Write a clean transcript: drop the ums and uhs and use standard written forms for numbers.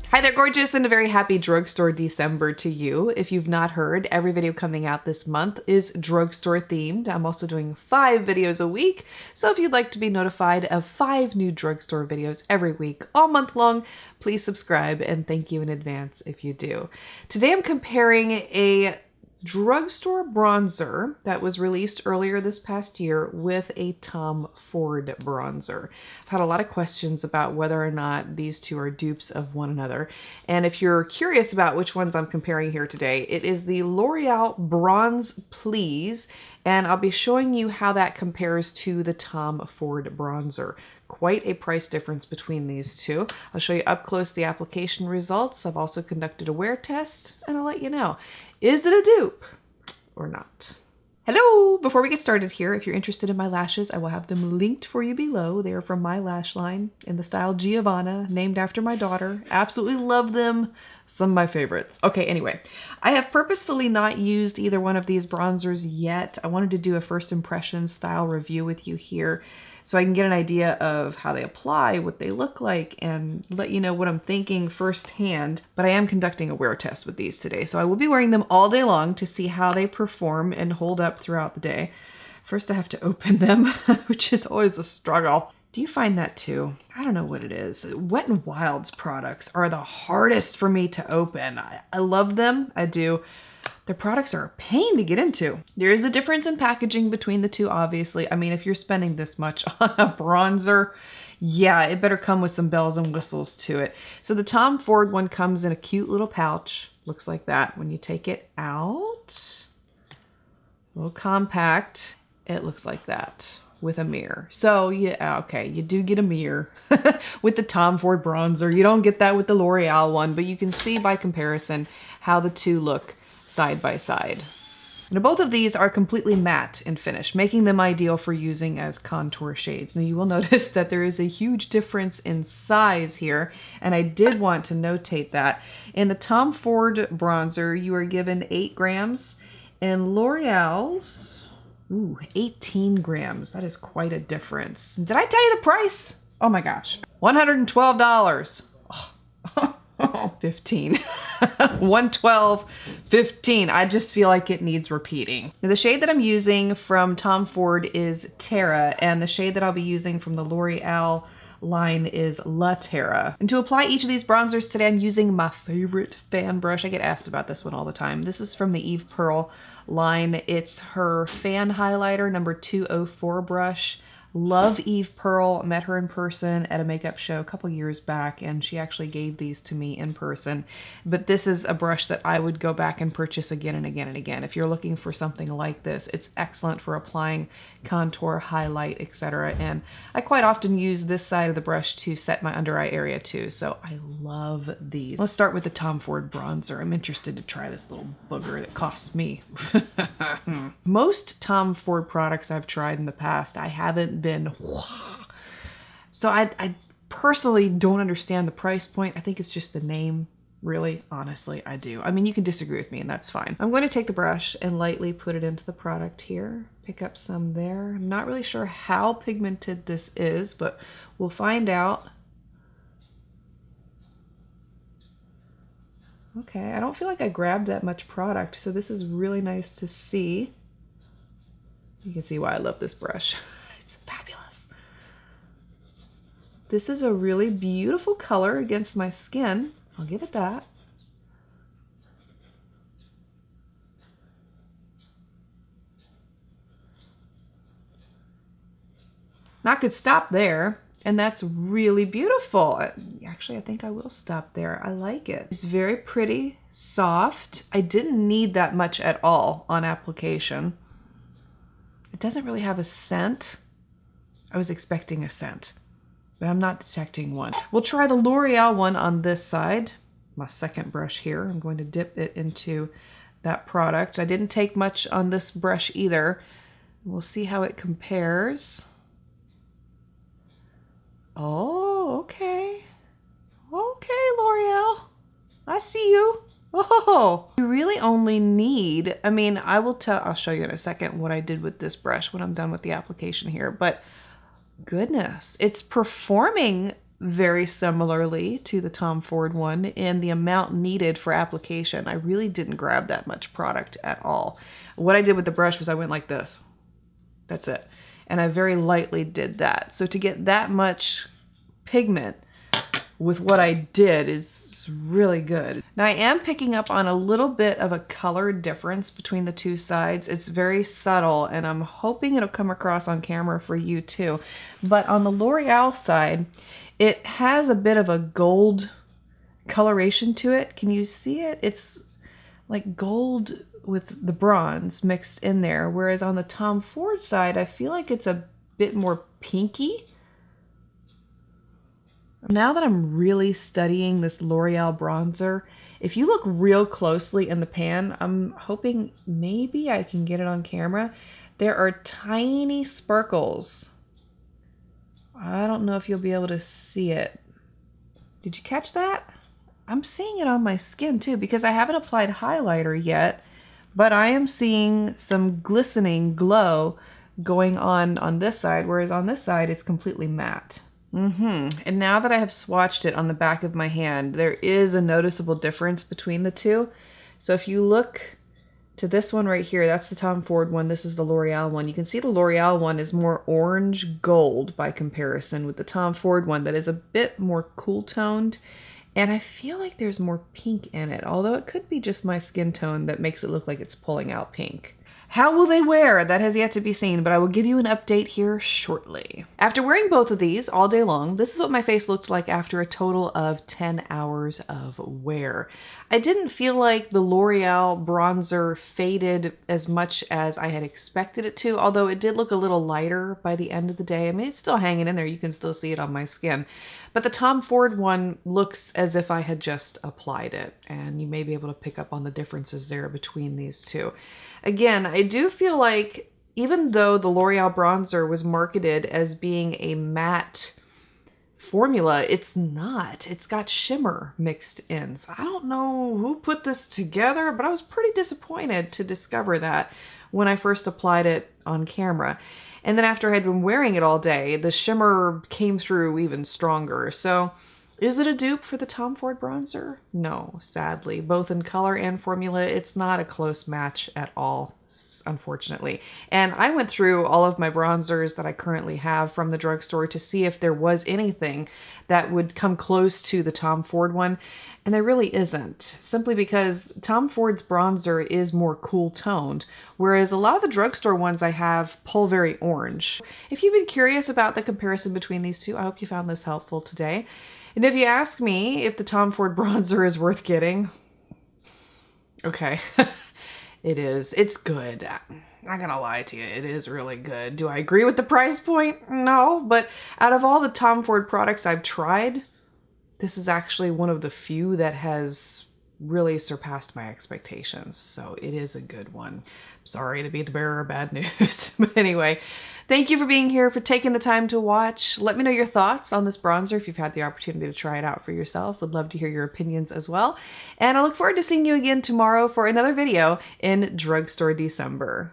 Hi there, gorgeous, and a very happy Drugstore December to you. If you've not heard, every video coming out this month is drugstore themed. I'm also doing 5 videos a week, so if you'd like to be notified of 5 new drugstore videos every week, all month long, please subscribe, and thank you in advance if you do. Today I'm comparing a drugstore bronzer that was released earlier this past year with a Tom Ford bronzer. I've had a lot of questions about whether or not these two are dupes of one another. And if you're curious about which ones I'm comparing here today, it is the L'Oreal Bronze Please, and I'll be showing you how that compares to the Tom Ford bronzer. Quite a price difference between these two. I'll show you up close the application results. I've also conducted a wear test, and I'll let you know, is it a dupe or not? Hello! Before we get started here, if you're interested in my lashes, I will have them linked for you below. They are from my lash line in the style Giovanna, named after my daughter. Absolutely love them. Some of my favorites. Okay, anyway, I have purposefully not used either one of these bronzers yet. I wanted to do a first impression style review with you here so I can get an idea of how they apply, what they look like, and let you know what I'm thinking firsthand. But I am conducting a wear test with these today, so I will be wearing them all day long to see how they perform and hold up throughout the day. First, I have to open them, which is always a struggle. Do you find that too? I don't know what it is. Wet n Wild's products are the hardest for me to open. I love them, I do. Their products are a pain to get into. There is a difference in packaging between the two, obviously. I mean, if you're spending this much on a bronzer, yeah, it better come with some bells and whistles to it. So the Tom Ford one comes in a cute little pouch. Looks like that. When you take it out, a little compact, it looks like that with a mirror. So yeah, okay, you do get a mirror with the Tom Ford bronzer. You don't get that with the L'Oreal one, but you can see by comparison how the two look side by side. Now both of these are completely matte in finish, making them ideal for using as contour shades. Now you will notice that there is a huge difference in size here, and I did want to notate that. In the Tom Ford bronzer, you are given 8 grams, and L'Oreal's, 18 grams. That is quite a difference. Did I tell you the price? Oh my gosh, $112. Oh. 15. 112, 15. I just feel like it needs repeating. Now, the shade that I'm using from Tom Ford is Terra, and the shade that I'll be using from the L'Oreal line is La Terra. And to apply each of these bronzers today, I'm using my favorite fan brush. I get asked about this one all the time. This is from the Eve Pearl line. It's her fan highlighter number 204 brush. Love Eve Pearl. Met her in person at a makeup show a couple years back, and she actually gave these to me in person. But this is a brush that I would go back and purchase again and again and again. If you're looking for something like this, it's excellent for applying contour, highlight, etc. And I quite often use this side of the brush to set my under eye area too, so I love these. Let's start with the Tom Ford bronzer. I'm interested to try this little booger that costs me. Most Tom Ford products I've tried in the past, I haven't been, so I personally don't understand the price point. I think it's just the name. Really, honestly, I do. I mean, you can disagree with me and that's fine. I'm going to take the brush and lightly put it into the product here. Pick up some there. I'm not really sure how pigmented this is, but we'll find out. Okay, I don't feel like I grabbed that much product, so this is really nice to see. You can see why I love this brush. It's fabulous. This is a really beautiful color against my skin. I'll give it that. I could stop there, and that's really beautiful. Actually, I think I will stop there. I like it. It's very pretty, soft. I didn't need that much at all on application. It doesn't really have a scent. I was expecting a scent, but I'm not detecting one. We'll try the L'Oreal one on this side. My second brush here. I'm going to dip it into that product. I didn't take much on this brush either. We'll see how it compares. Oh, okay. Okay, L'Oreal. I see you. Oh, you really only need, I mean, I'll show you in a second what I did with this brush when I'm done with the application here, but goodness, it's performing very similarly to the Tom Ford one in the amount needed for application. I really didn't grab that much product at all. What I did with the brush was I went like this. That's it. And I very lightly did that. So to get that much pigment with what I did is really good. Now I am picking up on a little bit of a color difference between the two sides. It's very subtle and I'm hoping it'll come across on camera for you too. But on the L'Oreal side, it has a bit of a gold coloration to it. Can you see it? It's like gold with the bronze mixed in there. Whereas on the Tom Ford side, I feel like it's a bit more pinky. Now that I'm really studying this L'Oreal bronzer, if you look real closely in the pan, I'm hoping maybe I can get it on camera. There are tiny sparkles. I don't know if you'll be able to see it. Did you catch that? I'm seeing it on my skin too because I haven't applied highlighter yet, but I am seeing some glistening glow going on this side, whereas on this side it's completely matte. And now that I have swatched it on the back of my hand, there is a noticeable difference between the two. So if you look to this one right here, that's the Tom Ford one, this is the L'Oreal one. You can see the L'Oreal one is more orange gold by comparison with the Tom Ford one that is a bit more cool toned. And I feel like there's more pink in it, although it could be just my skin tone that makes it look like it's pulling out pink. How will they wear? That has yet to be seen, but I will give you an update here shortly. After wearing both of these all day long, this is what my face looked like after a total of 10 hours of wear. I didn't feel like the L'Oreal bronzer faded as much as I had expected it to, although it did look a little lighter by the end of the day. I mean, it's still hanging in there. You can still see it on my skin. But the Tom Ford one looks as if I had just applied it, and you may be able to pick up on the differences there between these two. Again, I do feel like even though the L'Oreal bronzer was marketed as being a matte formula, it's not. It's got shimmer mixed in. So I don't know who put this together, but I was pretty disappointed to discover that when I first applied it on camera. And then after I had been wearing it all day, the shimmer came through even stronger. So is it a dupe for the Tom Ford bronzer? No, sadly. Both in color and formula, it's not a close match at all, unfortunately. And I went through all of my bronzers that I currently have from the drugstore to see if there was anything that would come close to the Tom Ford one, and there really isn't, simply because Tom Ford's bronzer is more cool toned, whereas a lot of the drugstore ones I have pull very orange. If you've been curious about the comparison between these two, I hope you found this helpful today. And if you ask me if the Tom Ford bronzer is worth getting, okay, it is. It's good. I'm not gonna lie to you, it is really good. Do I agree with the price point? No, but out of all the Tom Ford products I've tried, this is actually one of the few that has really surpassed my expectations. So it is a good one. Sorry to be the bearer of bad news. But anyway, thank you for being here, for taking the time to watch. Let me know your thoughts on this bronzer if you've had the opportunity to try it out for yourself. Would love to hear your opinions as well. And I look forward to seeing you again tomorrow for another video in Drugstore December.